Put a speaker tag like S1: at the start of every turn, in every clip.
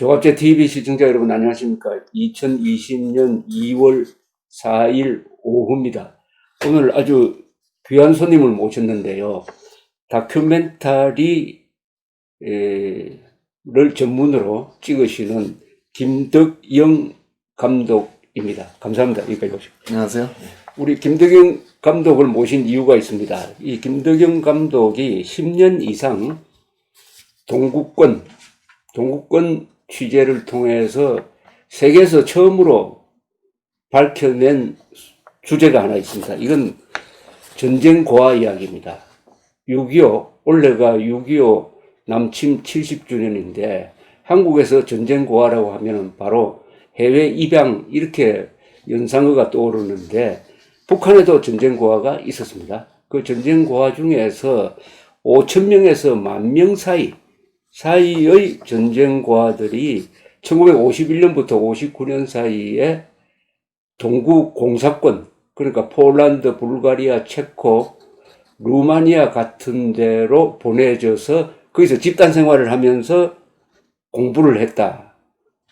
S1: 조갑제 TV 시청자 여러분 안녕하십니까? 2020년 2월 4일 오후입니다. 오늘 아주 귀한 손님을 모셨는데요. 다큐멘터리를 전문으로 찍으시는 김덕영 감독입니다. 감사합니다. 여기까지 오시고.
S2: 안녕하세요.
S1: 우리 김덕영 감독을 모신 이유가 있습니다. 이 김덕영 감독이 10년 이상 동구권 취재를 통해서 세계에서 처음으로 밝혀낸 주제가 하나 있습니다. 이건 전쟁 고아 이야기입니다. 6.25, 올해가 6.25 남침 70주년인데 한국에서 전쟁 고아라고 하면 바로 해외 입양 이렇게 연상어가 떠오르는데 북한에도 전쟁 고아가 있었습니다. 그 전쟁 고아 중에서 5,000명에서 10,000명 사이의 전쟁 고아들이 1951년부터 59년 사이에 동구 공사권, 그러니까 폴란드, 불가리아, 체코, 루마니아 같은 데로 보내져서 거기서 집단 생활을 하면서 공부를 했다.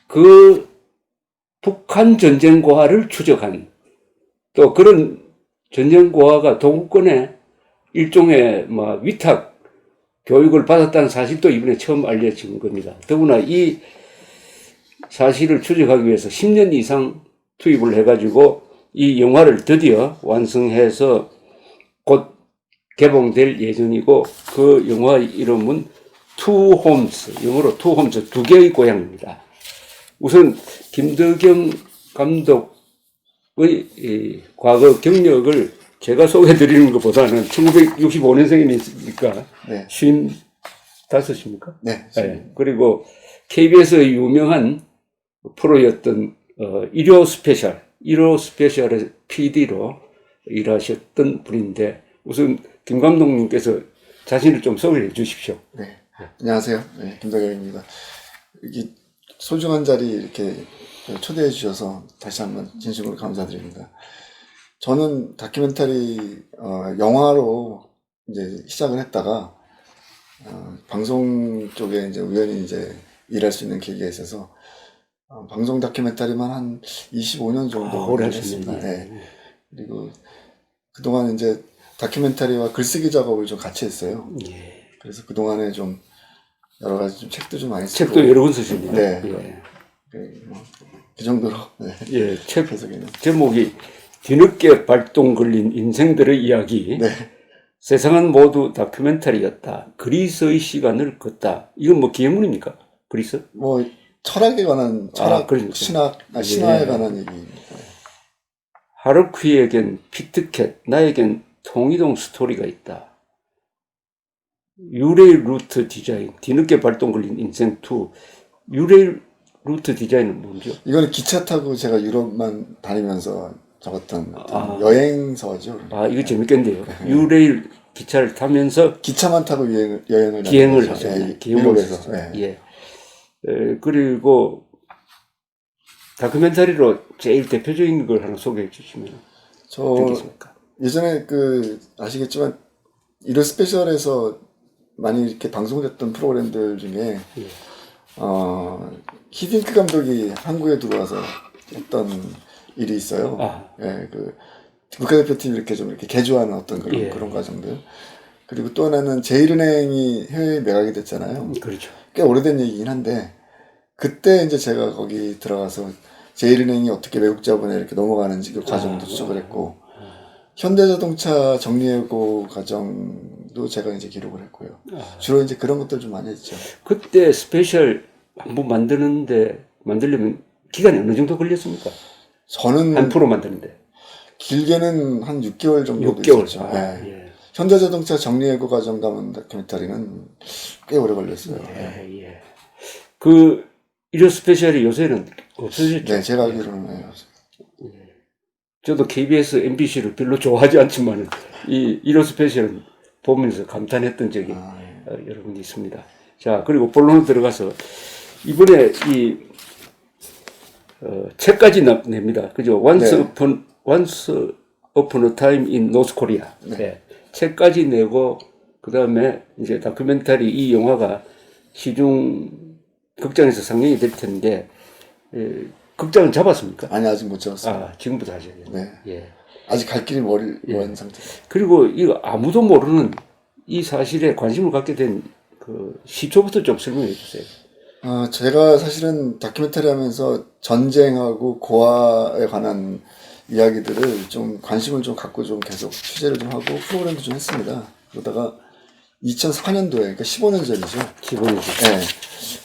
S1: 그 북한 전쟁 고아를 추적한 또 그런 전쟁 고아가 동구권에 일종의 위탁 교육을 받았다는 사실도 이번에 처음 알려진 겁니다. 더구나 이 사실을 추적하기 위해서 10년 이상 투입을 해가지고 이 영화를 드디어 완성해서 곧 개봉될 예정이고 그 영화 이름은 투 홈스, 영어로 투 홈스, 두 개의 고향입니다. 우선 김덕영 감독의 과거 경력을 제가 소개해드리는 것보다는 1965년생이니까
S2: 네.
S1: 55입니까?
S2: 네.
S1: 네. 그리고 KBS의 유명한 프로였던 일요 스페셜의 PD로 일하셨던 분인데 우선 김 감독님께서 자신을 좀 소개해 주십시오.
S2: 네. 안녕하세요. 네, 김덕영입니다. 여기 소중한 자리 이렇게 초대해 주셔서 다시 한번 진심으로 감사드립니다. 저는 다큐멘터리 영화로 이제 시작을 했다가 방송 쪽에 이제 우연히 이제 일할 수 있는 계기가 있어서 방송 다큐멘터리만 한 25년 정도
S1: 오래
S2: 했습니다.
S1: 하셨네요.
S2: 네. 그리고 그동안 이제 다큐멘터리와 글쓰기 작업을 좀 같이 했어요.
S1: 예.
S2: 그래서 그동안에 좀 여러 가지 좀 책도 좀 많이 쓰고
S1: 책도 여러 권 쓰십니다.
S2: 네.
S1: 예.
S2: 그 정도로 네.
S1: 예, 책
S2: 계속해요.
S1: 제목이 뒤늦게 발동 걸린 인생들의 이야기.
S2: 네.
S1: 세상은 모두 다큐멘터리였다. 그리스의 시간을 걷다. 이건 뭐 기행문입니까? 그리스?
S2: 뭐 철학에 관한
S1: 그러니까.
S2: 신화에 관한 얘기입니다.
S1: 하르퀴에겐 피트캣, 나에겐 통이동 스토리가 있다. 유레일 루트 디자인, 뒤늦게 발동 걸린 인생 2. 유레일 루트 디자인은 뭔죠?
S2: 이거는 기차 타고 제가 유럽만 다니면서 적었던 여행서죠.
S1: 이거 재밌겠네요. 유레일 기차를 타면서
S2: 기차만 타고 여행을
S1: 기행을
S2: 다니면서,
S1: 하죠.
S2: 예,
S1: 기행을
S2: 유럽에서.
S1: 했어요.
S2: 예.
S1: 예. 그리고 다큐멘터리로 제일 대표적인 걸 하나 소개해 주시면 되겠습니까?
S2: 예전에 아시겠지만 일요 스페셜에서 많이 이렇게 방송됐던 프로그램들 중에 히딩크 감독이 한국에 들어와서 했던 일이 있어요. 예, 국가대표팀 이렇게 좀 이렇게 개조하는 어떤 그런 과정들. 그리고 또 하나는 제일은행이 해외에 매각이 됐잖아요.
S1: 그렇죠.
S2: 꽤 오래된 얘기긴 한데 그때 이제 제가 거기 들어가서 제일은행이 어떻게 외국 자본에 이렇게 넘어가는지 그 과정도 추적을 했고 현대자동차 정리해고 과정도 제가 이제 기록을 했고요. 주로 이제 그런 것들 좀 많이 했죠.
S1: 그때 스페셜 한번 만들려면 기간이 어느 정도 걸렸습니까?
S2: 저는
S1: 한 프로 만드는데.
S2: 길게는 한 6개월 정도
S1: 6개월.
S2: 있었죠. 예. 현대자동차 정리해고 과정 담은 다큐멘터리는 꽤 오래 걸렸어요.
S1: 예. 그 일요 스페셜이 요새는 없어졌죠.
S2: 네, 제가 알기로는
S1: 저도 KBS, MBC를 별로 좋아하지 않지만 이 일요 스페셜은 보면서 감탄했던 적이 여러 번 있습니다. 자, 그리고 본론으로 들어가서 이번에 이 책까지 냅니다. 그죠? Once Upon a Time in North Korea. 네. 책까지 내고 그 다음에 이제 다큐멘터리 이 영화가 시중 극장에서 상영이 될 텐데 극장은 잡았습니까?
S2: 아니, 아직 못 잡았어요.
S1: 아, 지금부터 하셔야겠네요.
S2: 네.
S1: 예.
S2: 아직 갈 길이 먼 상태.
S1: 그리고 이거 아무도 모르는 이 사실에 관심을 갖게 된 그 시초부터 좀 설명해 주세요.
S2: 제가 사실은 다큐멘터리 하면서 전쟁하고 고아에 관한 이야기들을 좀 관심을 좀 갖고 좀 계속 취재를 좀 하고 프로그램도 좀 했습니다. 그러다가 2004년도에, 그러니까 15년 전이죠.
S1: 15년
S2: 네.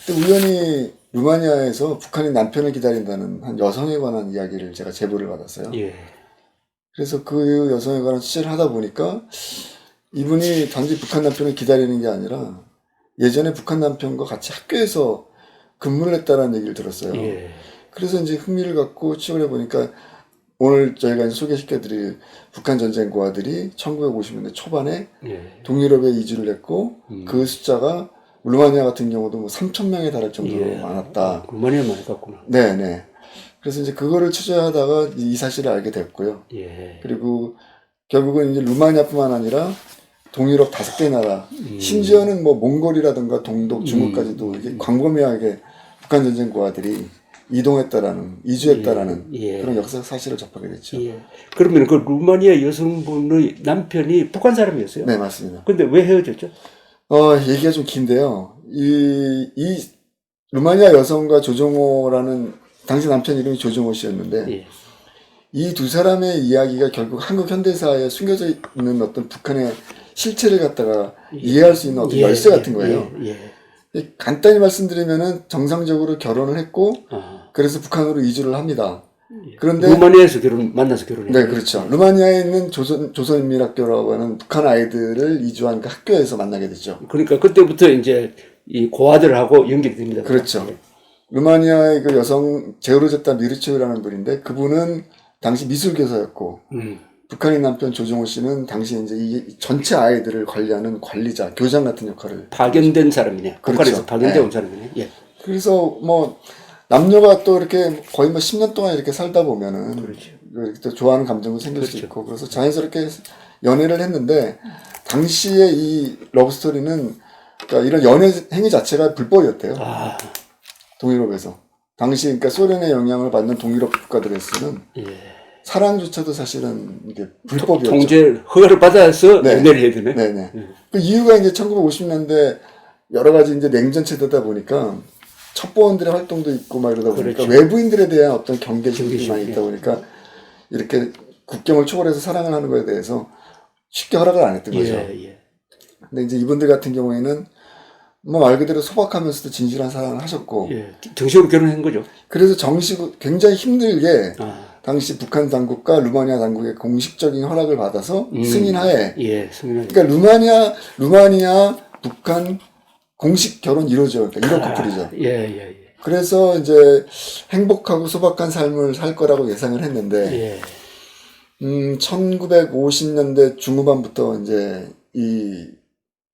S2: 근데 우연히 루마니아에서 북한이 남편을 기다린다는 한 여성에 관한 이야기를 제가 제보를 받았어요.
S1: 예.
S2: 그래서 그 여성에 관한 취재를 하다 보니까 이분이 단지 북한 남편을 기다리는 게 아니라 예전에 북한 남편과 같이 학교에서 근무를 했다는 얘기를 들었어요.
S1: 예.
S2: 그래서 이제 흥미를 갖고 취업을 해보니까 오늘 저희가 이제 소개시켜드릴 북한 전쟁 고아들이 1950년대 초반에
S1: 예.
S2: 동유럽에 이주를 했고 그 숫자가 루마니아 같은 경우도 뭐 3,000명에 달할 정도로
S1: 예.
S2: 많았다.
S1: 루마니아 많이 갔구나.
S2: 네네. 그래서 이제 그거를 취재하다가 이 사실을 알게 됐고요.
S1: 예.
S2: 그리고 결국은 이제 루마니아뿐만 아니라 동유럽 5개 나라, 심지어는 뭐 몽골이라든가 동독, 중국까지도 이게 광범위하게 북한 전쟁 고아들이 이주했다라는
S1: 예.
S2: 그런 역사 사실을 접하게 됐죠.
S1: 예. 그러면 그 루마니아 여성분의 남편이 북한 사람이었어요?
S2: 네, 맞습니다.
S1: 근데 왜 헤어졌죠?
S2: 얘기가 좀 긴데요. 이 루마니아 여성과 조정호라는 당시 남편 이름이 조정호 씨였는데
S1: 예.
S2: 이 두 사람의 이야기가 결국 한국 현대사에 숨겨져 있는 어떤 북한의 실체를 갖다가 이해할 수 있는 어떤 열쇠 같은 거예요. 간단히 말씀드리면은 정상적으로 결혼을 했고 그래서 북한으로 이주를 합니다. 그런데
S1: 루마니아에서 만나서 결혼했어요.
S2: 네, 그렇죠. 루마니아에 있는 조선인민학교라고 하는 북한 아이들을 이주한 그 학교에서 만나게 됐죠.
S1: 그러니까 그때부터 이제 이 고아들하고 연결이 됩니다.
S2: 그렇죠.
S1: 예.
S2: 루마니아의 그 여성 제우르제타 미르체우라는 분인데 그분은 당시 미술교사였고 북한인 남편 조정호 씨는 당시 이제 이 전체 아이들을 관리하는 관리자, 교장 같은 역할을
S1: 파견된 사람이네.
S2: 그렇죠.
S1: 북한에서 파견돼 온
S2: 네.
S1: 사람이네. 예.
S2: 그래서 뭐 남녀가 또 이렇게 거의 뭐 10년 동안 이렇게 살다 보면은
S1: 그렇죠.
S2: 이렇게 또 좋아하는 감정도 생길 수
S1: 그렇죠.
S2: 있고 그래서 자연스럽게 연애를 했는데 당시에 이 러브스토리는 그러니까 이런 연애 행위 자체가 불법이었대요.
S1: 아,
S2: 동유럽에서. 당시 그러니까 소련의 영향을 받는 동유럽 국가들에서는
S1: 예.
S2: 사랑조차도 사실은 이게 불법이었죠.
S1: 통제 허가를 받아서
S2: 네.
S1: 연애를 해야 되네.
S2: 네네. 그 이유가 이제 1950년대 여러 가지 이제 냉전 체제다 보니까 첩보원들의 활동도 있고 막 이러다 보니까
S1: 그렇죠.
S2: 외부인들에 대한 어떤 경계심이 많이 있다
S1: 예.
S2: 보니까 이렇게 국경을 초월해서 사랑을 하는 거에 대해서 쉽게 허락을 안 했던 거죠.
S1: 예.
S2: 근데 이제 이분들 같은 경우에는 뭐 말 그대로 소박하면서도 진실한 사랑을 하셨고
S1: 예. 정식으로 결혼한 거죠.
S2: 그래서 굉장히 힘들게
S1: 아,
S2: 당시 북한 당국과 루마니아 당국의 공식적인 허락을 받아서 승인하에
S1: 예, 승인하에.
S2: 그러니까 루마니아 북한 공식 결혼 1호죠. 그러니까 1호 커플이죠.
S1: 예.
S2: 그래서 이제 행복하고 소박한 삶을 살 거라고 예상을 했는데
S1: 예.
S2: 1950년대 중후반부터 이제 이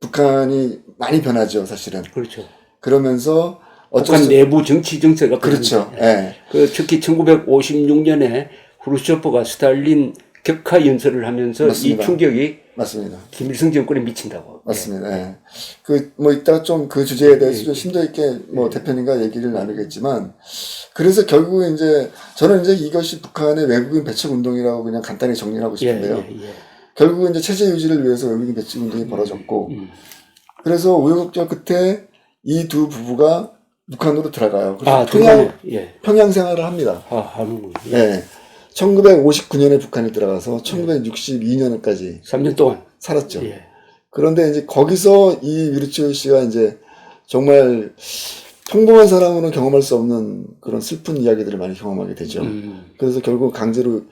S2: 북한이 많이 변하죠, 사실은.
S1: 그렇죠.
S2: 그러면서
S1: 북한 내부 정치 정세가
S2: 그렇죠.
S1: 변합니다.
S2: 예.
S1: 그 특히 1956년에 후르쇼프가 스탈린 격하 연설을 하면서
S2: 맞습니다.
S1: 이 충격이
S2: 맞습니다.
S1: 김일성 정권에 미친다고.
S2: 맞습니다. 예. 뭐 이따가 좀 그 주제에 대해서 좀 심도 있게 뭐 대표님과 얘기를 나누겠지만 그래서 결국 이제 저는 이제 이것이 북한의 외국인 배척 운동이라고 그냥 간단히 정리를 하고 싶은데요. 결국은 이제 체제 유지를 위해서 외국인 배척 운동이 벌어졌고 그래서 우여곡절 끝에 이 두 부부가 북한으로 들어가요. 그래서 평양 생활을 합니다.
S1: 하는군요.
S2: 네. 1959년에 북한에 들어가서 1962년까지
S1: 3년 동안
S2: 살았죠. 그런데 이제 거기서 이 미르치오 씨가 이제 정말 평범한 사람으로는 경험할 수 없는 그런 슬픈 이야기들을 많이 경험하게 되죠. 그래서 결국 강제로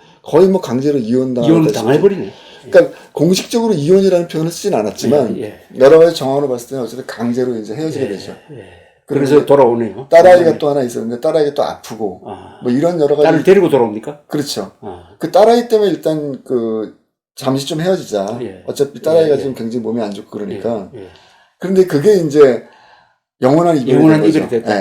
S1: 이혼을 당해버리네.
S2: 그러니까 공식적으로 이혼이라는 표현을 쓰진 않았지만 여러 가지 정황으로 봤을 때는 어쨌든 강제로 이제 헤어지게 되죠.
S1: 그래서 돌아오네요.
S2: 딸아이가 또 하나 있었는데 딸아이가 또 아프고 뭐 이런 여러 가지
S1: 딸을 데리고 돌아옵니까?
S2: 그렇죠. 그 딸아이 때문에 일단 잠시 좀 헤어지자. 어차피 딸아이가 지금 굉장히 몸이 안 좋고 그러니까. 그런데 그게 이제 영원한 이별이
S1: 됐다.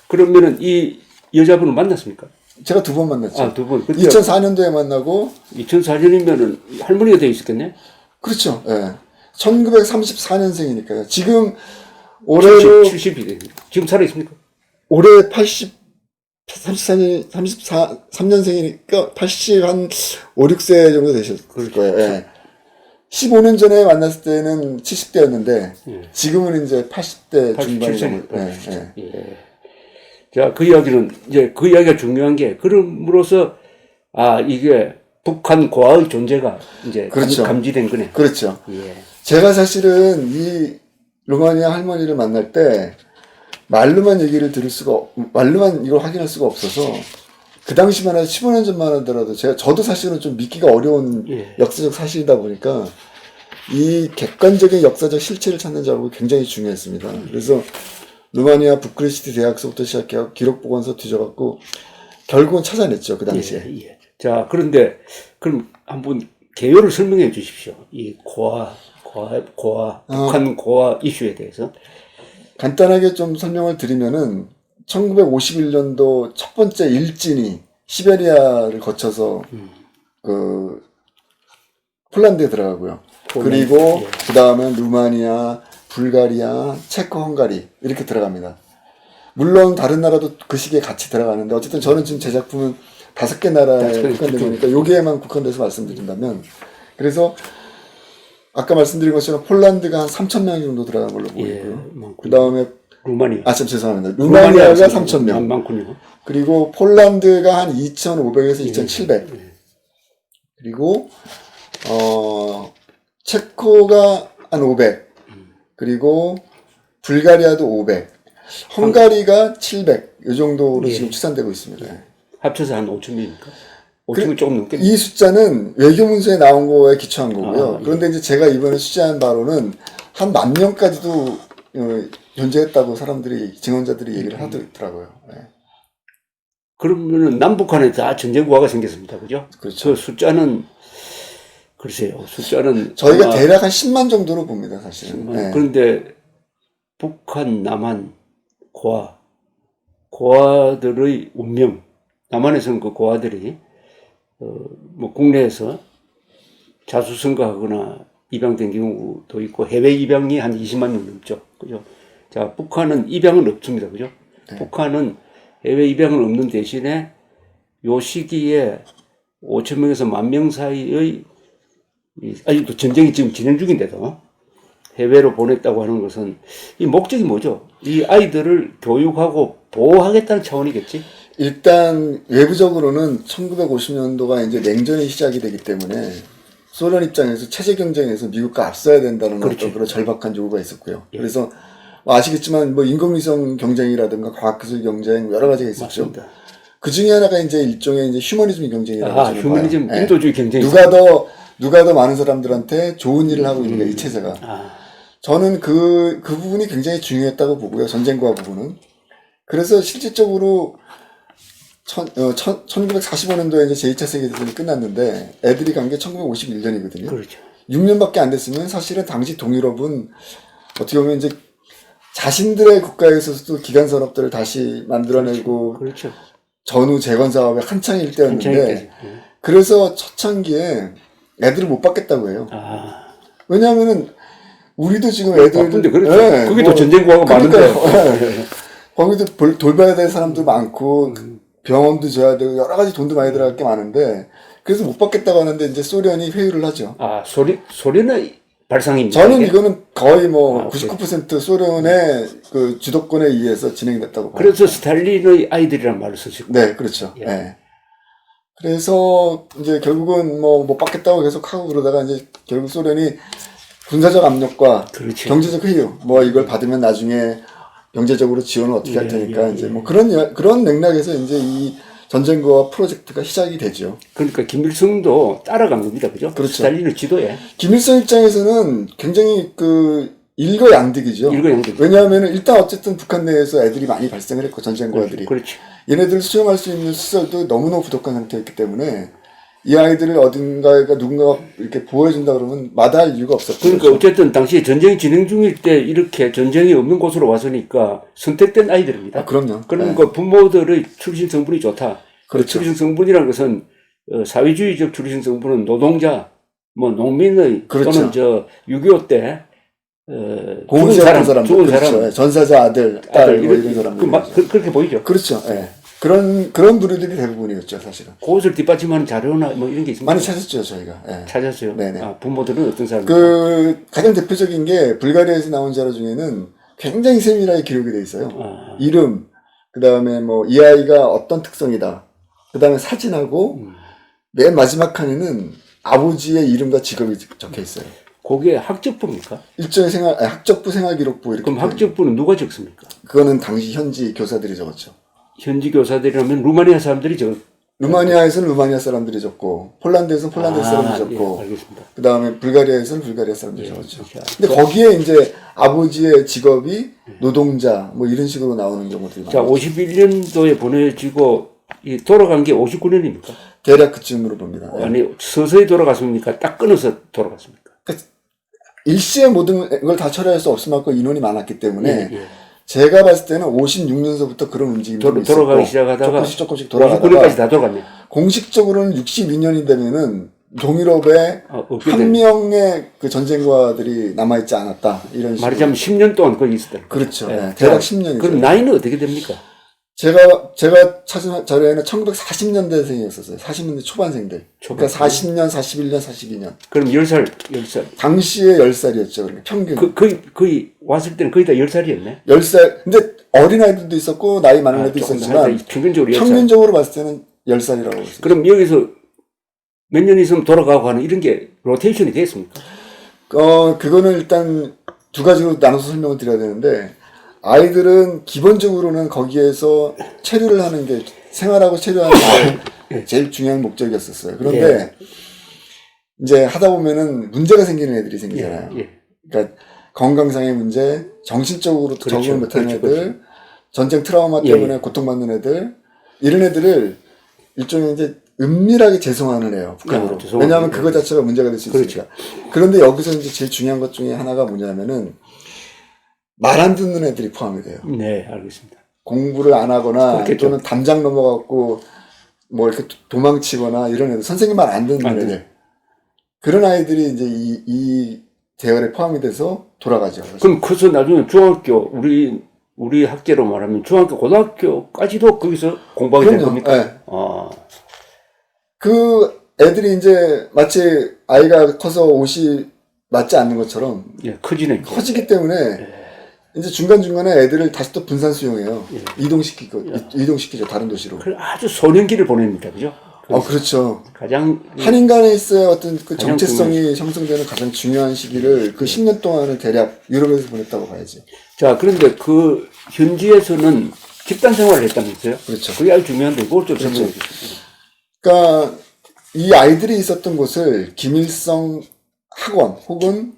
S1: 그러면은 이 여자분을 만났습니까?
S2: 제가 2번 만났죠.
S1: 2번.
S2: 2004년도에 만나고
S1: 2004년이면은 할머니가 되어 있었겠네?
S2: 그렇죠. 예. 1934년생이니까요. 지금 올해로
S1: 70이 됩니다. 지금 살아 있습니까?
S2: 올해 33년생이니까 80 한 5, 6세 정도 되셨을 거예요. 예. 15년 전에 만났을 때는 70대였는데 지금은 이제 80대 중반이
S1: 87세.
S2: 넘을.
S1: 예. 자, 그 이야기는 이제 그 이야기가 중요한 게 그럼으로써 이게 북한 고아의 존재가 이제
S2: 그렇죠.
S1: 감지된 거네.
S2: 그렇죠.
S1: 예.
S2: 제가 사실은 이 루마니아 할머니를 만날 때 말로만 말로만 이걸 확인할 수가 없어서 그 당시만 해도 15년 전만 하더라도 저도 사실은 좀 믿기가 어려운 역사적 사실이다 보니까 이 객관적인 역사적 실체를 찾는 작업이 굉장히 중요했습니다. 그래서 루마니아 부크레스트 대학서부터 시작해서 기록 보관서 뒤져갖고 결국은 찾아냈죠, 그 당시에.
S1: 예. 자, 그런데 그럼 한번 개요를 설명해 주십시오. 이 북한 고아 이슈에 대해서.
S2: 간단하게 좀 설명을 드리면은 1951년도 첫 번째 일진이 시베리아를 거쳐서 그 폴란드에 들어가고요. 그리고 그 다음에 루마니아, 불가리아, 체코, 헝가리 이렇게 들어갑니다. 물론 다른 나라도 그 시기에 같이 들어가는데 어쨌든 저는 지금 제 작품은 5개 나라에 국한된 거니까 여기에만 국한돼서 말씀드린다면 그래서 아까 말씀드린 것처럼 폴란드가 한 3,000명 정도 들어간 걸로 보이고요. 그 다음에
S1: 루마니아.
S2: 죄송합니다. 루마니아가 3,000명.
S1: 많군요.
S2: 그리고 폴란드가 한 2,500에서 2,700. 그리고 체코가 한 500. 그리고 불가리아도 500. 헝가리가 700. 이 정도로 지금 추산되고 있습니다.
S1: 합쳐서 한 5,000명입니까? 5,000명 조금 넘겠네요.
S2: 이 숫자는 외교문서에 나온 거에 기초한 거고요. 그런데 이제 제가 이번에 취재한 바로는 한 10,000명까지도 존재했다고 증언자들이 얘기를 하더라고요. 네.
S1: 그러면은 남북한에 다 전쟁고아가 생겼습니다. 그죠?
S2: 그렇죠.
S1: 그 숫자는 글쎄요. 숫자는
S2: 저희가 대략 한 10만 정도로 봅니다, 사실은.
S1: 10만.
S2: 네.
S1: 그런데 북한, 남한 고아들의 운명, 남한에서는 그 고아들이 뭐 국내에서 자수성가하거나 입양된 경우도 있고 해외 입양이 한 20만 명 넘죠. 그죠? 자, 북한은 입양은 없습니다. 그죠?
S2: 네.
S1: 북한은 해외 입양은 없는 대신에 요 시기에 5,000명에서 10,000명 사이의 아직도 전쟁이 지금 진행 중인데도 해외로 보냈다고 하는 것은 이 목적이 뭐죠? 이 아이들을 교육하고 보호하겠다는 차원이겠지?
S2: 일단 외부적으로는 1950년도가 이제 냉전이 시작이 되기 때문에 소련 입장에서 체제 경쟁에서 미국과 앞서야 된다는 어떤 그런 절박한 요구가 있었고요. 그래서 아시겠지만 뭐 인공위성 경쟁이라든가 과학기술 경쟁 여러 가지가 있었죠.
S1: 맞습니다.
S2: 그 중에 하나가 이제 일종의 이제 휴머니즘 경쟁이라고 저는
S1: 휴머니즘,
S2: 봐요.
S1: 인도주의 경쟁.
S2: 누가 더 많은 사람들한테 좋은 일을 하고 있는가 이 체제가. 저는 그 부분이 굉장히 중요했다고 보고요. 전쟁과 부분은. 그래서 실질적으로 1945년도에 이제 제2차 세계대전이 끝났는데 애들이 간 게 1951년이거든요.
S1: 그렇죠.
S2: 6년밖에 안 됐으면 사실은 당시 동유럽은 어떻게 보면 이제 자신들의 국가에서도 기간 산업들을 다시 만들어내고
S1: 그렇죠.
S2: 전후 재건 사업에 한창일 때였는데 그래서 초창기에 애들을 못 받겠다고 해요. 왜냐하면은 우리도 지금 애들
S1: 바쁜데 그렇죠. 그게 더 전쟁과가 많은데
S2: 거기도 돌봐야 될 사람도 많고 병원도 줘야 되고 여러 가지 돈도 많이 들어갈 게 많은데 그래서 못 받겠다고 하는데 이제 소련이 회유를 하죠.
S1: 소련의 발상입니다.
S2: 저는 이거는 거의 뭐 99% 소련의 그 주도권에 의해서 진행됐다고 봐요.
S1: 그래서 스탈린의 아이들이란 말을 쓰시고.
S2: 네, 그렇죠. 예. 네. 그래서 이제 결국은 뭐 못 받겠다고 계속 하고 그러다가 이제 결국 소련이 군사적 압력과
S1: 그렇죠.
S2: 경제적 회유, 뭐 이걸 받으면 나중에 경제적으로 지원을 어떻게 할 테니까 이제 뭐 그런 맥락에서 이제 이 전쟁과 프로젝트가 시작이 되죠.
S1: 그러니까 김일성도 따라간 겁니다. 그죠?
S2: 그렇죠.
S1: 스탈린의 지도에.
S2: 김일성 입장에서는 굉장히 그 일거양득이죠. 왜냐하면 일단 어쨌든 북한 내에서 애들이 많이 발생을 했고 전쟁고아들이.
S1: 그렇죠.
S2: 얘네들을 수용할 수 있는 시설도 너무너무 부족한 상태였기 때문에 이 아이들을 어딘가가 누군가가 이렇게 보호해준다 그러면 마다할 이유가 없었고.
S1: 그러니까 어쨌든 당시에 전쟁이 진행 중일 때 이렇게 전쟁이 없는 곳으로 왔으니까 선택된 아이들입니다.
S2: 그럼요.
S1: 그러니까 부모들의 출신 성분이 좋다.
S2: 그렇죠.
S1: 출신 성분이라는 것은 사회주의적 출신 성분은 노동자, 뭐 농민의
S2: 그렇죠.
S1: 또는 6.25 때
S2: 공무원이었던 사람,
S1: 죽은
S2: 그렇죠.
S1: 사람,
S2: 예, 전사자 아들, 딸, 뭐 이런 사람들.
S1: 그렇게 보이죠.
S2: 그렇죠. 예. 그런 부류들이 대부분이었죠, 사실은.
S1: 그것을 뒷받침하는 자료나 뭐 이런 게 있습니까?
S2: 많이 찾았죠, 저희가. 예.
S1: 찾았어요.
S2: 네네.
S1: 아, 부모들은 어떤 사람?
S2: 가장 대표적인 게 불가리아에서 나온 자료 중에는 굉장히 세밀하게 기록이 돼 있어요. 이름, 그 다음에 뭐 이 아이가 어떤 특성이다. 그 다음에 사진하고 맨 마지막 칸에는 아버지의 이름과 직업이 적혀 있어요.
S1: 그게 학적부입니까?
S2: 일종의 학적부 생활기록부 이렇게.
S1: 그럼 학적부는 누가 적습니까?
S2: 그거는 당시 현지 교사들이 적었죠.
S1: 현지 교사들이라면 루마니아 사람들이
S2: 루마니아에서는 루마니아 사람들이 적고, 폴란드에서는 폴란드 사람들이 적고,
S1: 예, 알겠습니다.
S2: 그 다음에 불가리아에서는 불가리아 사람들이 적었죠.
S1: 그렇죠.
S2: 근데 거기에 이제 아버지의 직업이 노동자, 뭐 이런 식으로 나오는 경우들이
S1: 자,
S2: 많아요.
S1: 51년도에 보내지고 이 돌아간 게 59년입니까?
S2: 대략 그쯤으로 봅니다. 예.
S1: 아니 서서히 돌아갔습니까? 딱 끊어서 돌아갔습니까?
S2: 일시에 모든 걸 다 처리할 수 없을 만큼 인원이 많았기 때문에
S1: 예, 예.
S2: 제가 봤을 때는 56년서부터 그런 움직임이
S1: 돌아가기 시작하다가
S2: 조금씩
S1: 59년까지
S2: 돌아가다가
S1: 다 돌아갔네.
S2: 공식적으로는 62년이 되면은 동유럽에 한 명의 그 전쟁과들이 남아있지 않았다 이런 식으로.
S1: 말하자면 10년 동안 거기 있었다.
S2: 그렇죠.
S1: 예.
S2: 네, 대략 10년이죠.
S1: 그럼 나이는 어떻게 됩니까?
S2: 제가 찾은 자료에는 1940년대생이었었어요. 40년대 초반생들. 그러니까 40년, 41년, 42년.
S1: 그럼 10살.
S2: 당시에 10살이었죠. 그러니까 평균.
S1: 거의 왔을 때는 거의 다 10살이었네.
S2: 10살. 근데 어린아이들도 있었고 나이 많은 애도 있었지만
S1: 평균적으로 10살.
S2: 평균적으로 봤을 때는 10살이라고 했어요.
S1: 그럼 여기서 몇 년 있으면 돌아가고 하는 이런 게 로테이션이 됐습니까?
S2: 그거는 일단 두 가지로 나눠서 설명을 드려야 되는데, 아이들은 기본적으로는 거기에서 체류를 하는 게, 생활하고 체류하는 게 제일 중요한 목적이었었어요. 그런데, 이제 하다 보면은 문제가 생기는 애들이 생기잖아요. 그러니까 건강상의 문제, 정신적으로 적응을 못하는 애들, 전쟁 트라우마 때문에 고통받는 애들, 이런 애들을 일종의 이제 은밀하게 재송하는 애요, 북한으로. 왜냐하면 그거 자체가 문제가 될 수 있으니까. 그런데 여기서 이제 제일 중요한 것 중에 하나가 뭐냐면은, 말 안 듣는 애들이 포함이 돼요.
S1: 네, 알겠습니다.
S2: 공부를 안 하거나,
S1: 그렇겠죠.
S2: 또는 담장 넘어갖고, 뭐 이렇게 도망치거나 이런 애들, 선생님 말 안 듣는 애들. 그런 아이들이 이제 이 대열에 포함이 돼서 돌아가죠.
S1: 그럼 커서 나중에 중학교, 우리 학제로 말하면 중학교, 고등학교까지도 거기서 공부하게 된 겁니까?
S2: 네. 그 애들이 이제 마치 아이가 커서 옷이 맞지 않는 것처럼 커지기 때문에 이제 중간중간에 애들을 다시 또 분산 수용해요. 이동시키죠. 다른 도시로.
S1: 아주 소년기를 보냅니다. 그죠?
S2: 그렇죠.
S1: 가장
S2: 한 인간에 있어야 어떤 그 정체성이 형성되는 가장 중요한 시기를 그 10년 동안은 대략 유럽에서 보냈다고 봐야지.
S1: 자, 그런데 그 현지에서는 집단 생활을 했다면서요?
S2: 그렇죠.
S1: 그게 아주 중요한데 그걸 좀 설명해 주시죠.
S2: 그러니까 이 아이들이 있었던 곳을 김일성 학원 혹은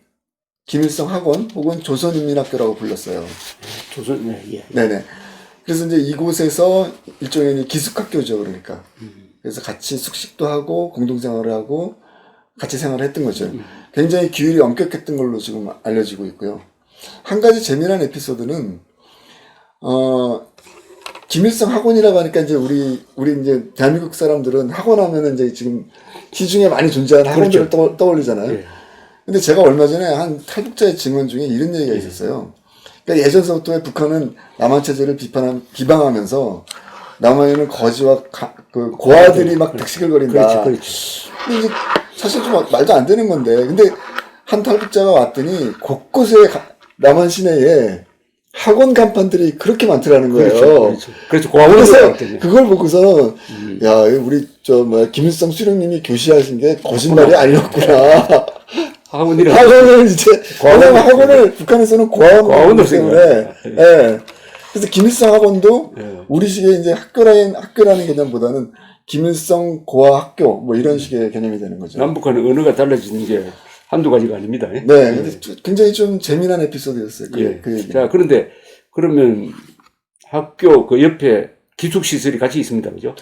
S2: 조선인민학교라고 불렀어요. 네네. 그래서 이제 이곳에서 일종의 기숙학교죠, 그러니까. 그래서 같이 숙식도 하고 공동생활을 하고 같이 생활을 했던 거죠. 굉장히 규율이 엄격했던 걸로 지금 알려지고 있고요. 한 가지 재미난 에피소드는 김일성 학원이라고 하니까 이제 우리 이제 대한민국 사람들은 학원 하면은 이제 지금 시중에 많이 존재하는 학원들을 떠올리잖아요. 근데 제가 얼마 전에 한 탈북자의 증언 중에 이런 얘기가 있었어요. 그러니까 예전서부터 북한은 남한 체제를 비방하면서 남한에는 거지와 그 고아들이 막 득실거린다.
S1: 그렇지.
S2: 근데 이제 사실 좀 말도 안 되는 건데, 근데 한 탈북자가 왔더니 곳곳에 남한 시내에 학원 간판들이 그렇게 많더라는 거예요.
S1: 그렇죠.
S2: 그래서 그걸 보고서 야, 우리 김일성 수령님이 교시하신 게 거짓말이 아니었구나. 학원을 이제 왜냐면 학원을 북한에서는 고아원을 때문에 그래서 김일성 학원도 우리식의 이제 학교라는 개념보다는 김일성 고아 학교 뭐 이런 식의 개념이 되는 거죠.
S1: 남북한의 언어가 달라지는 게 한두 가지가 아닙니다.
S2: 네, 근데 굉장히 좀 재미난 에피소드였어요.
S1: 자, 그런데 그러면 학교 그 옆에 기숙시설이 같이 있습니다, 그죠?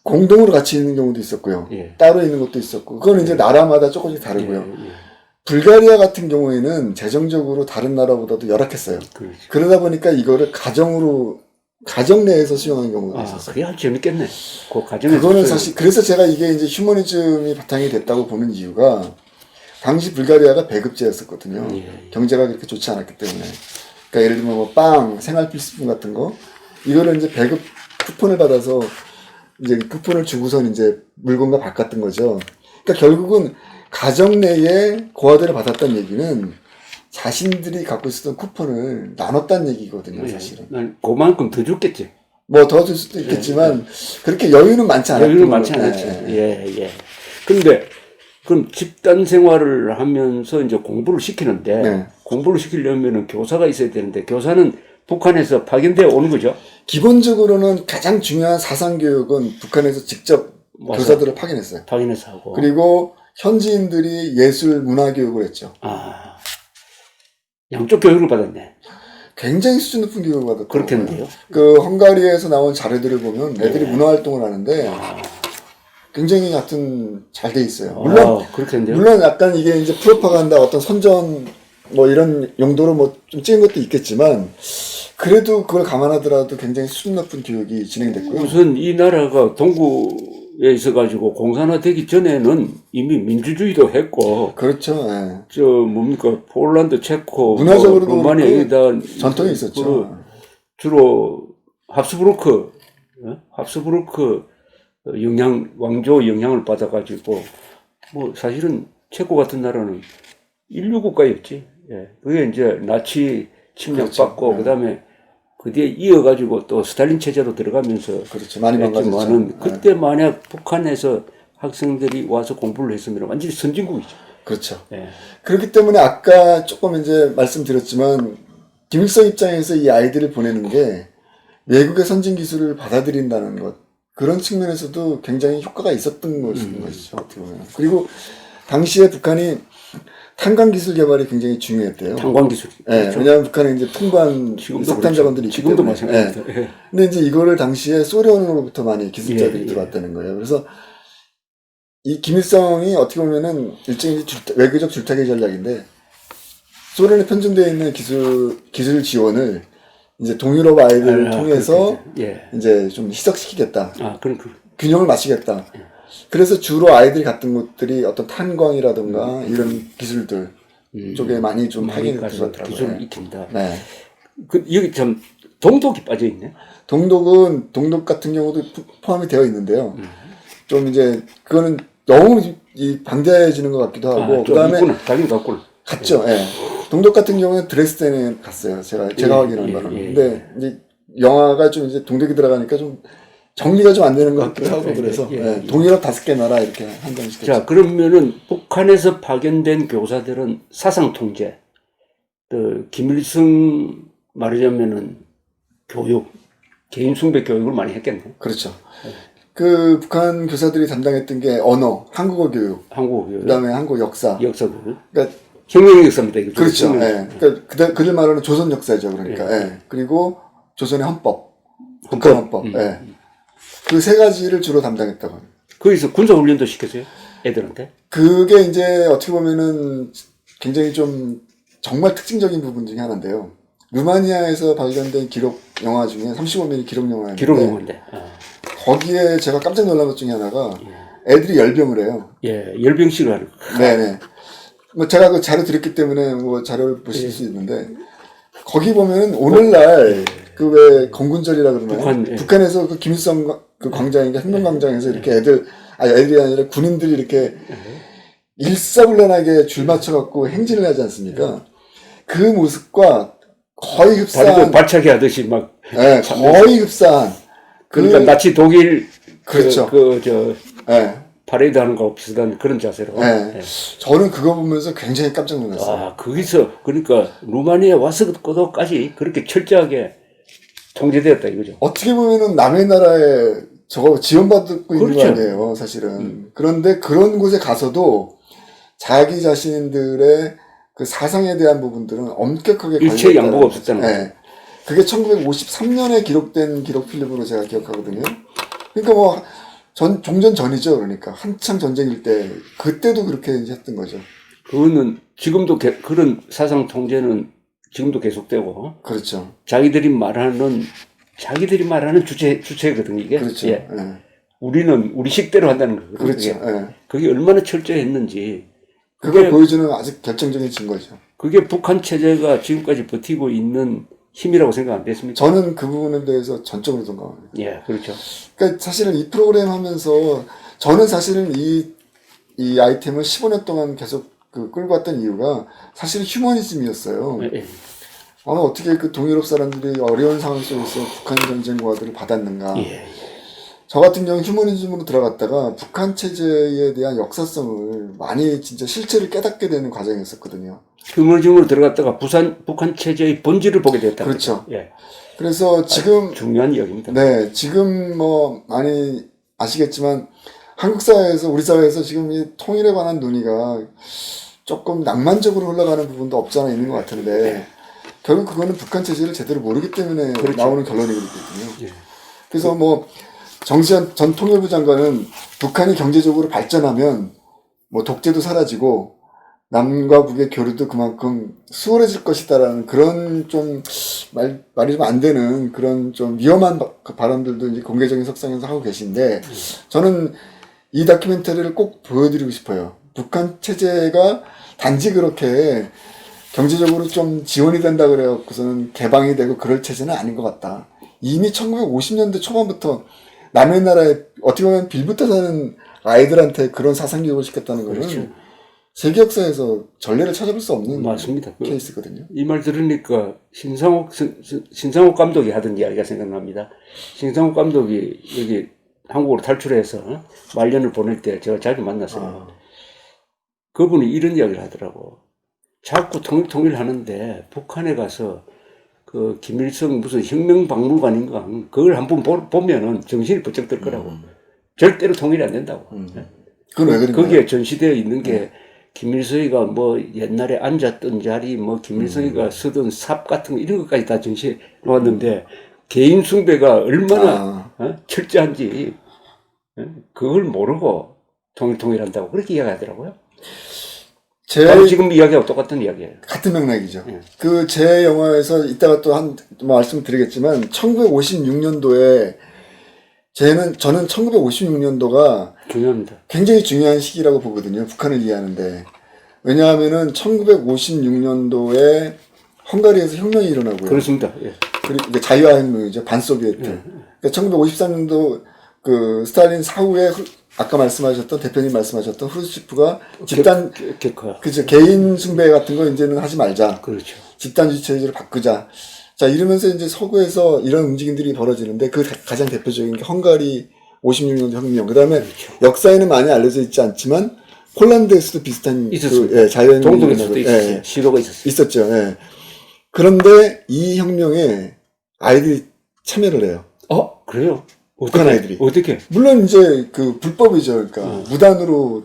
S2: 공동으로 같이 있는 경우도 있었고요. 따로 있는 것도 있었고, 그거는 이제 나라마다 조금씩 다르고요. 불가리아 같은 경우에는 재정적으로 다른 나라보다도 열악했어요. 그러다 보니까 이거를 가정 내에서 수용하는 경우가 있었어요.
S1: 그게 아주 재밌겠네.
S2: 그거는 사실, 그래서 제가 이게 이제 휴머니즘이 바탕이 됐다고 보는 이유가, 당시 불가리아가 배급제였었거든요. 경제가 그렇게 좋지 않았기 때문에. 그러니까 예를 들면 뭐 빵, 생활필수품 같은 거 이거를 이제 배급 쿠폰을 받아서 이제 쿠폰을 주고선 이제 물건과 바꿨던 거죠. 그러니까 결국은 가정 내에 고아들을 받았다는 얘기는 자신들이 갖고 있었던 쿠폰을 나눴다는 얘기거든요, 사실은.
S1: 난 그만큼 더 줬겠지.
S2: 뭐 더 줄 수도 있겠지만 그렇게 여유는 많지 않았죠.
S1: 여유는 많지 않았지. 예. 근데 그럼 집단 생활을 하면서 이제 공부를 시키는데
S2: 네.
S1: 공부를 시키려면은 교사가 있어야 되는데 교사는 북한에서 파견되어 오는 거죠.
S2: 기본적으로는 가장 중요한 사상 교육은 북한에서 직접 교사들을 파견했어요.
S1: 파견해서 하고.
S2: 그리고 현지인들이 예술 문화 교육을 했죠.
S1: 아, 양쪽 교육을 받았네.
S2: 굉장히 수준 높은 교육을 받았고.
S1: 그렇겠는데요.
S2: 그 헝가리에서 나온 자료들을 보면 애들이 문화 활동을 하는데 굉장히 하여튼 잘 돼 있어요. 물론
S1: 그렇겠는데요.
S2: 물론 약간 이게 이제 프로파간다 어떤 선전 뭐 이런 용도로 뭐 좀 찍은 것도 있겠지만 그래도 그걸 감안하더라도 굉장히 수준 높은 교육이 진행됐고요.
S1: 우선 이 나라가 동구에 있어가지고 공산화되기 전에는 이미 민주주의도 했고,
S2: 그렇죠. 예.
S1: 저 뭡니까 폴란드, 체코,
S2: 문화적으로도
S1: 루마니아
S2: 그렇고
S1: 여기다
S2: 전통이 있었죠.
S1: 주로 합스부르크 왕조 영향을 받아가지고 뭐 사실은 체코 같은 나라는 인류 국가였지. 예. 그게 이제 나치 침략받고
S2: 그렇죠.
S1: 그다음에 그 뒤에 이어가지고 또 스탈린 체제로 들어가면서
S2: 그렇죠. 많이 망가졌죠.
S1: 했지만은 그때 만약 북한에서 학생들이 와서 공부를 했으면 완전히 선진국이죠.
S2: 그렇죠.
S1: 예.
S2: 그렇기 때문에 아까 조금 이제 말씀드렸지만 김일성 입장에서 이 아이들을 보내는 게 외국의 선진 기술을 받아들인다는 것 그런 측면에서도 굉장히 효과가 있었던 것이죠. 어떻게 보면. 그리고 당시에 북한이 탄광 기술 개발이 굉장히 중요했대요.
S1: 탄광 기술.
S2: 네,
S1: 그렇죠.
S2: 왜냐하면 북한에 이제 풍부한 석탄 자원들이 있기
S1: 지금도
S2: 때문에.
S1: 마찬가지입니다.
S2: 네. 근데 이제 이거를 당시에 소련으로부터 많이 기술자들이
S1: 예.
S2: 들어왔다는 거예요. 그래서 이 김일성이 어떻게 보면은 일종의 외교적 줄타기 전략인데 소련에 편중되어 있는 기술 지원을 이제 동유럽 아이들을 통해서
S1: 예.
S2: 이제 좀 희석시키겠다.
S1: 그럼
S2: 균형을 맞추겠다. 그래서 주로 아이들이 갔던 곳들이 어떤 탄광이라든가 이런 기술들 쪽에 많이 좀 파견이
S1: 가서
S2: 들어갔더라고요.
S1: 기술을 익힌다.
S2: 네.
S1: 여기 참 동독이 빠져 있네.
S2: 동독 같은 경우도 포함이 되어 있는데요. 좀 이제 그거는 너무 이 방대해지는 것 같기도 하고 그다음에
S1: 가긴 갔구나.
S2: 갔죠. 예. 동독 같은 경우는 드레스덴에 갔어요. 제가 확인한 바로는. 근데 이제 영화가 좀 이제 동독이 들어가니까 좀 정리가 좀 안 되는 것 같기도 하고 그래서 동유럽 5개 나라 이렇게 한정시켰죠.
S1: 자, 그러면은 북한에서 파견된 교사들은 사상 통제, 김일성 말하자면은 교육, 개인 숭배 교육을 많이 했겠네.
S2: 그렇죠. 그 북한 교사들이 담당했던 게 언어, 한국어 교육,
S1: 한국어 교육,
S2: 그다음에 한국 역사
S1: 교육.
S2: 그러니까
S1: 혁명의 역사입니다. 이거.
S2: 그렇죠. 예. 그러니까 그들 말로는 조선 역사죠. 그러니까. 예. 그리고 조선의 헌법, 북한 헌법. 예. 그 3가지를 주로 담당했다고 합니다.
S1: 거기서 군사 훈련도 시켰어요, 애들한테.
S2: 그게 이제 어떻게 보면은 굉장히 좀 정말 특징적인 부분 중에 하나인데요. 루마니아에서 발견된 기록 영화 중에 35mm 기록 영화인데
S1: 기록 영화인데.
S2: 거기에 제가 깜짝 놀란 것 중에 하나가 애들이 열병을 해요.
S1: 예, 열병식을 하는 거.
S2: 네네. 뭐 제가 그 자료 드렸기 때문에 뭐 자료를 보실 수 있는데 거기 보면은 오늘날 그 왜 건군절이라 그러나요? 북한에서 그 김일성 그 광장인가 혁명광장에서 이렇게 애들이 아니라 군인들이 이렇게 일사불란하게 줄 맞춰갖고 행진을 하지 않습니까? 그 모습과 거의 흡사한
S1: 발차기 하듯이 막.
S2: 네, 거의 흡사한
S1: 그러니까 나치 독일
S2: 그렇죠.
S1: 파레이드 하는 거하고 비슷한 그런 자세로.
S2: 네. 저는 그거 보면서 굉장히 깜짝 놀랐어요.
S1: 거기서 그러니까 루마니아 와서까지 그렇게 철저하게 통제되었다 이거죠.
S2: 어떻게 보면은 남의 나라에 저거 지원받고 있는 거 아니에요, 사실은. 그런데 그런 곳에 가서도 자기 자신들의 그 사상에 대한 부분들은 엄격하게
S1: 일체 양보가 없었다는 거죠.
S2: 네. 그게 1953년에 기록된 기록 필름으로 제가 기억하거든요. 그러니까 뭐 종전 전이죠. 그러니까 한창 전쟁일 때 그때도 그렇게 이제 했던 거죠.
S1: 그거는 지금도 그런 사상 통제는 지금도 계속되고.
S2: 그렇죠.
S1: 자기들이 말하는 주체거든요, 이게.
S2: 그렇죠.
S1: 예. 우리는 우리 식대로 한다는 거거든요.
S2: 그렇죠.
S1: 그게 얼마나 철저했는지
S2: 그걸 보여주는 아주 결정적인 증거죠.
S1: 그게 북한 체제가 지금까지 버티고 있는 힘이라고 생각 안 됐습니까?
S2: 저는 그 부분에 대해서 전적으로 동감합니다.
S1: 예, 그렇죠.
S2: 그러니까 사실은 이 프로그램 하면서 저는 사실은 이 아이템을 15년 동안 계속 끌고 왔던 이유가 사실은 휴머니즘이었어요.
S1: 예.
S2: 어떻게 그 동유럽 사람들이 어려운 상황 속에서 북한 전쟁과들을 받았는가.
S1: 예.
S2: 저 같은 경우 휴머니즘으로 들어갔다가 북한 체제에 대한 역사성을 많이 진짜 실체를 깨닫게 되는 과정이었었거든요.
S1: 휴머니즘으로 들어갔다가 북한 체제의 본질을 보게 됐다.
S2: 그렇죠.
S1: 예.
S2: 그래서 지금
S1: 중요한 이야기입니다.
S2: 네, 지금 뭐 많이 아시겠지만 한국 사회에서 우리 사회에서 지금 이 통일에 관한 논의가 조금 낭만적으로 흘러가는 부분도 없지 않아 있는 것 같은데 결국 그거는 북한 체제를 제대로 모르기 때문에
S1: 그렇죠.
S2: 나오는 결론이거든요.
S1: 예.
S2: 그래서 뭐 정시현 전 통일부 장관은 북한이 경제적으로 발전하면 뭐 독재도 사라지고 남과 북의 교류도 그만큼 수월해질 것이다라는 그런 좀 말이 좀 안 되는 그런 좀 위험한 발언들도 이제 공개적인 석상에서 하고 계신데 저는 이 다큐멘터리를 꼭 보여드리고 싶어요. 북한 체제가 단지 그렇게 경제적으로 좀 지원이 된다 그래갖고서는 개방이 되고 그럴 체제는 아닌 것 같다. 이미 1950년대 초반부터 남의 나라에 어떻게 보면 빌부터 사는 아이들한테 그런 사상교육을 시켰다는 거는
S1: 그렇죠.
S2: 세계 역사에서 전례를 찾아볼 수 없는
S1: 맞습니다.
S2: 케이스거든요.
S1: 이 말 들으니까 신상옥 감독이 하던 이야기가 생각납니다. 신상옥 감독이 여기 한국으로 탈출해서 말년을 보낼 때 제가 자주 만났어요. 그분이 이런 이야기를 하더라고. 자꾸 통일 하는데 북한에 가서 그 김일성 무슨 혁명박물관인가 그걸 한번 보면은 정신이 번쩍 들 거라고. 절대로 통일이 안 된다고.
S2: 그건 왜 그런가요?
S1: 거기에 전시되어 있는 게 김일성이가 뭐 옛날에 앉았던 자리, 뭐 김일성이가 쓰던 삽 같은 거 이런 것까지 다 전시해 놓았는데 개인 숭배가 얼마나 철저한지 그걸 모르고 통일한다고 그렇게 이야기하더라고요. 바로 지금 이야기하고 똑같은 이야기예요.
S2: 같은 맥락이죠. 그 제 영화에서 이따가 또 말씀드리겠지만 1956년도에 저는 1956년도가
S1: 중요합니다.
S2: 굉장히 중요한 시기라고 보거든요. 북한을 이해하는데. 왜냐하면은 1956년도에 헝가리에서 혁명이 일어나고요.
S1: 그렇습니다. 예.
S2: 그리고 자유화 혁명이죠. 반소비에트. 그러니까 1953년도 그 스탈린 사후에 아까 말씀하셨던 대표님 말씀하셨던 후르츠프가 집단 그죠 개인 숭배 같은 거 이제는 하지 말자.
S1: 그렇죠.
S2: 집단주의 체제를 바꾸자. 자 이러면서 이제 서구에서 이런 움직임들이 벌어지는데 그 가장 대표적인 게 헝가리 56년도 혁명. 그다음에
S1: 그렇죠.
S2: 역사에는 많이 알려져 있지 않지만 폴란드에서도 비슷한
S1: 있었습니다.
S2: 자유혁명이
S1: 있었어요. 시도가 있었어요.
S2: 있었죠. 예. 그런데 이 혁명에 아이들이 참여를 해요.
S1: 그래요?
S2: 북한 아이들이.
S1: 어떻게?
S2: 물론 이제 그 불법이죠. 그러니까 무단으로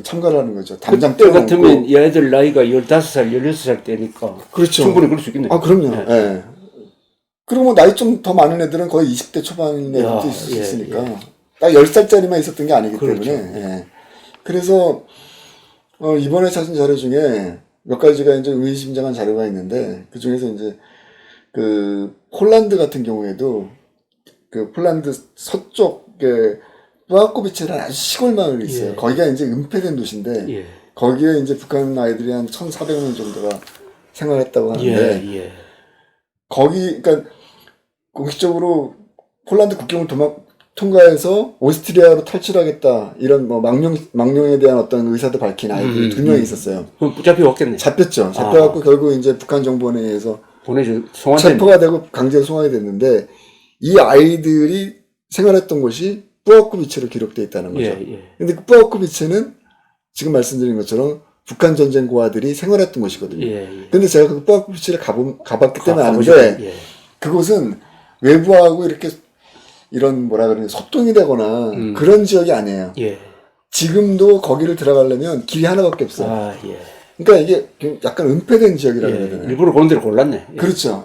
S2: 참가를 하는 거죠. 당장
S1: 그때 같으면 이 아이들 나이가 15살, 16살 때니까
S2: 그렇죠.
S1: 충분히 그럴 수 있겠네요.
S2: 그럼요. 예. 그리고 뭐 나이 좀 더 많은 애들은 거의 20대 초반인 애들도 있을 수 있으니까 딱 10살짜리만 있었던 게 아니기 때문에 예. 그래서 이번에 찾은 자료 중에 몇 가지가 이제 의미심장한 자료가 있는데 그 중에서 이제 그 폴란드 같은 경우에도 그 폴란드 서쪽에 뿌아코비체라는 아주 시골 마을이 있어요. 거기가 이제 은폐된 도시인데 거기에 이제 북한 아이들이 한 1,400명 정도가 생활했다고 하는데 거기 그러니까 공식적으로 폴란드 국경을 통과해서 오스트리아로 탈출하겠다 이런 뭐 망명에 대한 어떤 의사도 밝힌 아이들이 2명이 있었어요.
S1: 그럼 잡혀왔겠네.
S2: 잡혔죠. 잡혀갖고 결국 이제 북한 정부원에 의해서 체포가 되고 강제로 송환이 됐는데 이 아이들이 생활했던 곳이 뿌아코비체로 기록되어 있다는 거죠. 근데 그 뿌아코비체는 지금 말씀드린 것처럼 북한 전쟁 고아들이 생활했던 곳이거든요. 근데 제가 그 뿌아코비체를 가봤기 때문에 아는데 그곳은 외부하고 이렇게 이런 뭐라 그러냐 소통이 되거나 그런 지역이 아니에요. 지금도 거기를 들어가려면 길이 하나밖에 없어요. 그러니까 이게 약간 은폐된 지역이라고 해야 되나요?
S1: 일부러 그런 데를 골랐네.
S2: 그렇죠.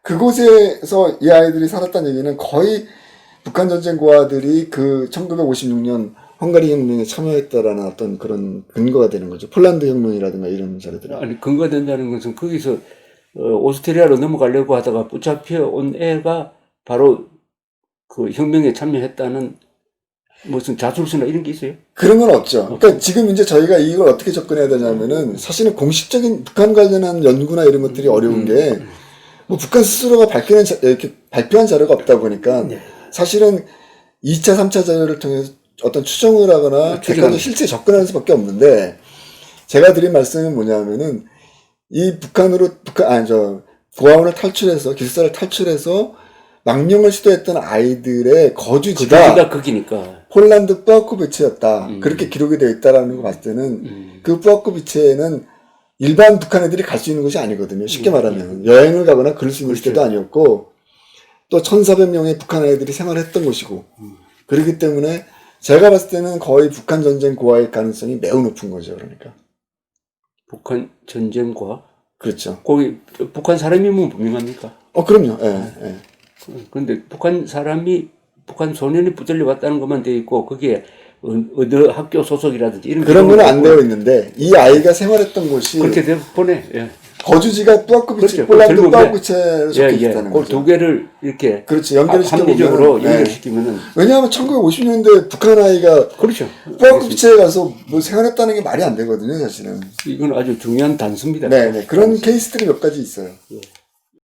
S2: 그곳에서 이 아이들이 살았다는 얘기는 거의 북한 전쟁 고아들이 그 1956년 헝가리 혁명에 참여했다라는 어떤 그런 근거가 되는 거죠. 폴란드 혁명이라든가 이런 자료들.
S1: 아니 근거가 된다는 것은 거기서 오스트리아로 넘어가려고 하다가 붙잡혀 온 애가 바로 그 혁명에 참여했다는 무슨 자술수나 이런 게 있어요?
S2: 그런 건 없죠. 그러니까 지금 이제 저희가 이걸 어떻게 접근해야 되냐면은 사실은 공식적인 북한 관련한 연구나 이런 것들이 어려운 게 뭐 북한 스스로가 이렇게 발표한 자료가 없다 보니까 사실은 2차, 3차 자료를 통해서 어떤 추정을 하거나 객관적으로 실제 접근하는 수밖에 없는데 제가 드린 말씀은 뭐냐면은 이 고아원을 탈출해서 기숙사를 탈출해서 망명을 시도했던 아이들의 거주지가
S1: 거기니까.
S2: 폴란드 뿌아코비체였다. 그렇게 기록이 되어 있다라는 거 봤을 때는 그 뿌아코비체는 일반 북한 애들이 갈 수 있는 곳이 아니거든요. 쉽게 말하면 여행을 가거나 그럴 수 있는
S1: 그렇죠.
S2: 때도 아니었고 또 1,400명의 북한 애들이 생활했던 곳이고 그렇기 때문에 제가 봤을 때는 거의 북한 전쟁 고아일 가능성이 매우 높은 거죠. 그러니까
S1: 북한 전쟁과
S2: 그렇죠.
S1: 거기 북한 사람이면 분명합니까?
S2: 그럼요. 예, 예.
S1: 그런데 북한 소년이 붙들려 왔다는 것만 돼 있고 거기에 어느 학교 소속이라든지 이런
S2: 그런 건 안 되어 있는데 이 아이가 생활했던 곳이
S1: 그렇게 돼 보내. 예.
S2: 거주지가 뿌아코비체,
S1: 그렇죠.
S2: 폴란드
S1: 젊은
S2: 뿌아코비체로 적혀 있다는
S1: 그
S2: 거죠.
S1: 두 개를 이렇게
S2: 그렇지, 연결시켜
S1: 합리적으로
S2: 보면은,
S1: 연결시키면은
S2: 왜냐하면 1950년대 북한 아이가
S1: 그렇죠.
S2: 뿌아코비체에 가서 뭐 생활했다는 게 말이 안 되거든요, 사실은.
S1: 이건 아주 중요한 단서입니다.
S2: 네, 그런 케이스들이 몇 가지 있어요.
S1: 예.